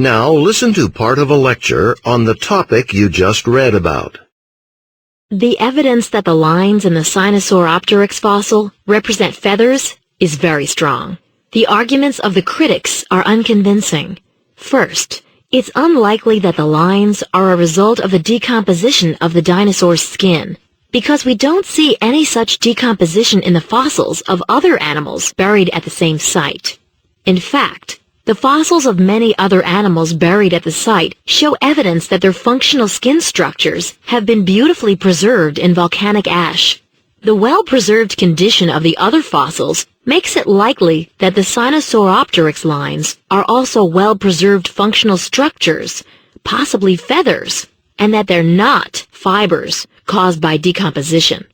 Now listen to part of a lecture on the topic you just read about. The evidence that the lines in the Sinosauropteryx fossil represent feathers is very strong. The arguments of the critics are unconvincing. First, it's unlikely that the lines are a result of the decomposition of the dinosaur's skin, because we don't see any such decomposition in the fossils of other animals buried at the same site. In fact, the fossils of many other animals buried at the site show evidence that their functional skin structures have been beautifully preserved in volcanic ash. The well-preserved condition of the other fossils makes it likely that the Sinosauropteryx lines are also well-preserved functional structures, possibly feathers, and that they're not fibers caused by decomposition.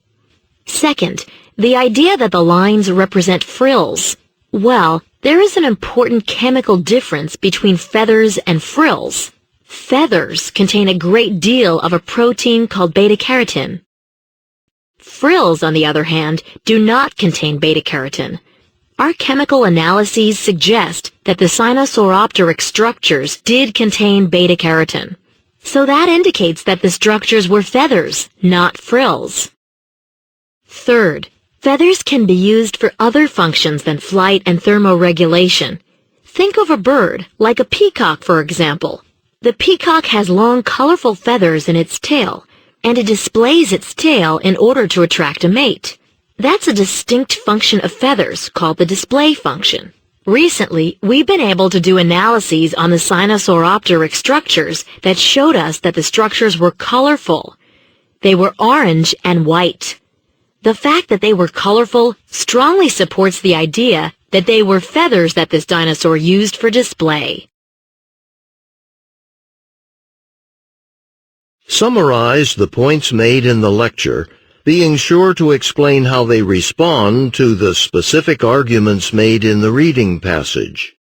Second, the idea that the lines represent frills. Well, there is an important chemical difference between feathers and frills. Feathers contain a great deal of a protein called beta-carotene. Frills, on the other hand, do not contain beta-carotene. Our chemical analyses suggest that the Sinosauropteryx structures did contain beta-carotene. So that indicates that the structures were feathers, not frills. Third, feathers can be used for other functions than flight and thermoregulation. Think of a bird, like a peacock, for example. The peacock has long, colorful feathers in its tail, and it displays its tail in order to attract a mate. That's a distinct function of feathers called the display function. Recently, we've been able to do analyses on the Sinosauropteryx structures that showed us that the structures were colorful. They were orange and white. The fact that they were colorful strongly supports the idea that they were feathers that this dinosaur used for display. Summarize the points made in the lecture, being sure to explain how they respond to the specific arguments made in the reading passage.